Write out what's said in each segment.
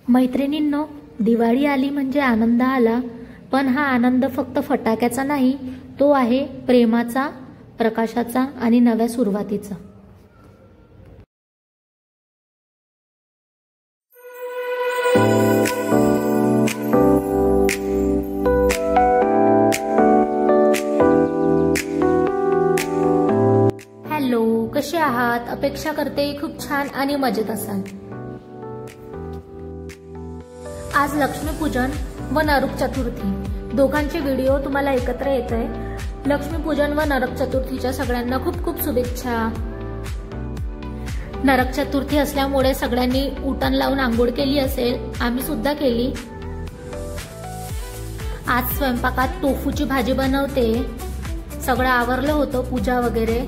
मैत्रिणींनो, दिवाळी आली म्हणजे आनंद आला, पण हा आनंद फक्त फटाक्याचा नाही, तो आहे प्रेमाचा, प्रकाशाचा आणि नव्या सुरुवातीचा। हॅलो, कसे आहात? अपेक्षा करते खूप छान आणि मजेत असाल। आज लक्ष्मीपूजन व नरक चतुर्थी दोघांचे व्हिडिओ तुम्हाला एकत्र येत आहे। लक्ष्मीपूजन व नरक चतुर्थीच्या सगळ्यांना खूप खूप शुभेच्छा। नरक चतुर्थी असल्यामुळे सगळ्यांनी उटण लावून आंघोळ केली असेल, आम्ही सुद्धा केली। आज स्वयंपाकात टोफूची भाजी बनवते। सगळं आवरलं होतं, पूजा वगैरे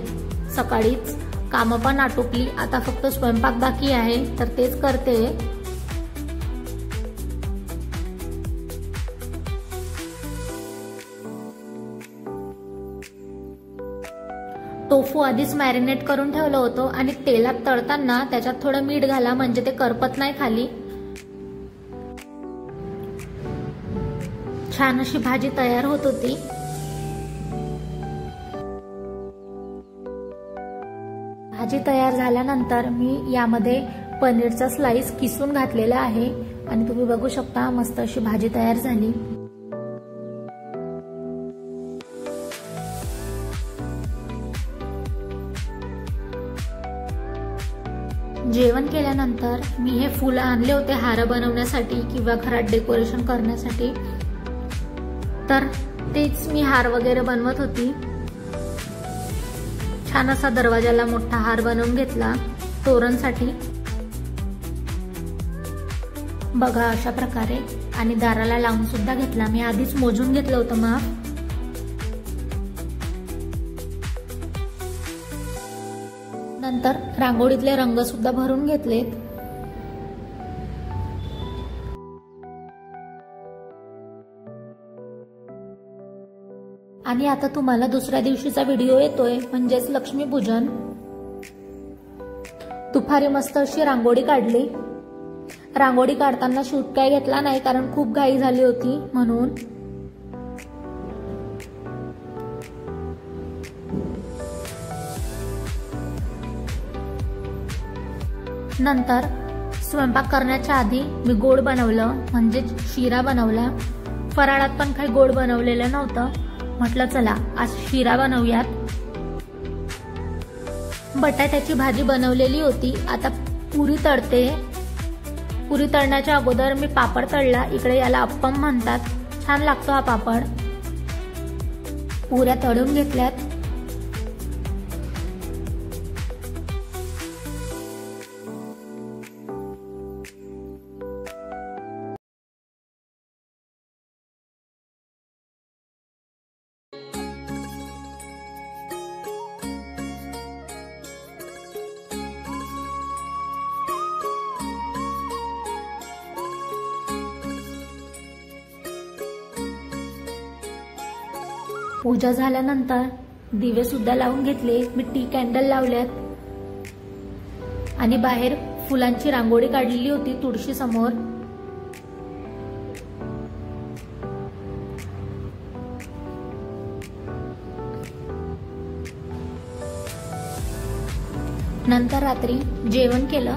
सकाळीच, कामं पण आटोपली, आता फक्त स्वयंपाक बाकी आहे, तर तेच करते। टोफू आधीच मॅरिनेट करून ठेवलं होतं आणि तेलात तळताना त्याच्यात थोडं मीठ घाला, म्हणजे ते करपत नाही खाली। छान अशी भाजी तयार होत होती। भाजी तयार झाल्यानंतर मी यामध्ये पनीरचा स्लाइस किसून घातलेला आहे आणि तुम्ही बघू शकता मस्त अशी भाजी तयार झाली। जेवण केल्यानंतर मी हे फुलं आणले होते हार बनवण्यासाठी किंवा घरात डेकोरेशन करण्यासाठी, तर तेच मी हार वगैरे बनवत होती। छान असा दरवाजाला मोठा हार बनवून घेतला तोरणसाठी, बघा अशा प्रकारे, आणि दाराला लावून सुद्धा घेतला। मी आधीच मोजून घेतलं होतं माप। नंतर रांगोळीतले रंग सुद्धा भरून घेतलेत। आणि आता तुम्हाला दुसऱ्या दिवशीचा व्हिडिओ येतोय, म्हणजेच लक्ष्मीपूजन। दुपारी मस्त अशी रांगोळी काढली। रांगोळी काढताना शूट काय घेतला नाही, कारण खूप घाई झाली होती म्हणून। नंतर स्वयंपाक करण्याच्या आधी मी गोड बनवलं, म्हणजे शिरा बनवला। फराळात पण काही गोड बनवलेलं नव्हतं, म्हटलं चला आज शिरा बनवूयात। बटाट्याची भाजी बनवलेली होती, आता पुरी तळते। पुरी तळण्याच्या अगोदर मी पापड तळला, इकडे याला अप्पम म्हणतात, छान लागतो हा पापड। पुऱ्या तळून घेतल्यात। पूजा झाल्यानंतर दिवे सुद्धा लावून घेतले, मी टी कॅन्डल लावल्यात आणि बाहेर फुलांची रांगोळी काढलेली होती तुळशी समोर। नंतर रात्री जेवण केलं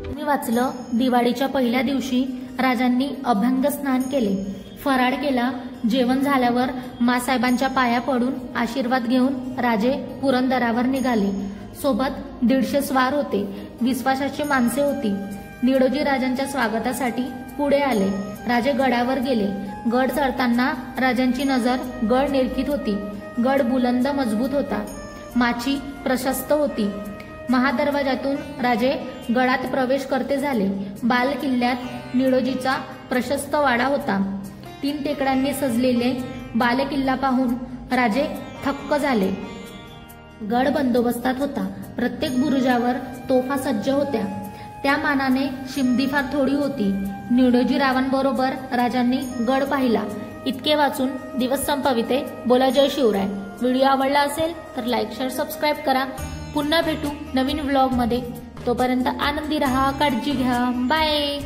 आणि वाचलं, दिवाळीच्या पहिल्या दिवशी राजांनी अभंग स्नान केले, फराळ केला। जेवण झाल्यावर मासाहेबांच्या पाया पडून आशीर्वाद घेऊन राजे पुरंदरावर निघाले। सोबत 150 स्वार होते, विश्वासाची माणसे होती। निडोजी राजांच्या स्वागतासाठी पुढे आले। राजे गडावर गेले। गड चढताना राजांची नजर गड निरखीत होती। गड बुलंद मजबूत होता, माची प्रशस्त होती। महादरवाजातून राजे गडात प्रवेश करते झाले। बाल किल्ल्यात निडोजीचा प्रशस्त वाडा होता। 3 टेकड्यांनी सजलेले बालेकिल्ला पाहून राजे थक्क झाले। गड बंदोबस्तात होता, प्रत्येक बुरुजावर तोफा सज्ज होत्या। त्या मानाने शिमदी फार थोडी होती। निडोजी रावांबरोबर राजांनी गड पाहिला। इतके वाचून दिवस संपविते। बोला जय शिवराय। व्हिडिओ आवडला असेल तर लाईक शेअर सबस्क्राईब करा। पुन्हा भेटू नवीन व्लॉग मध्ये। तोपर्यंत आनंदी राहा, काळजी घ्या. बाय.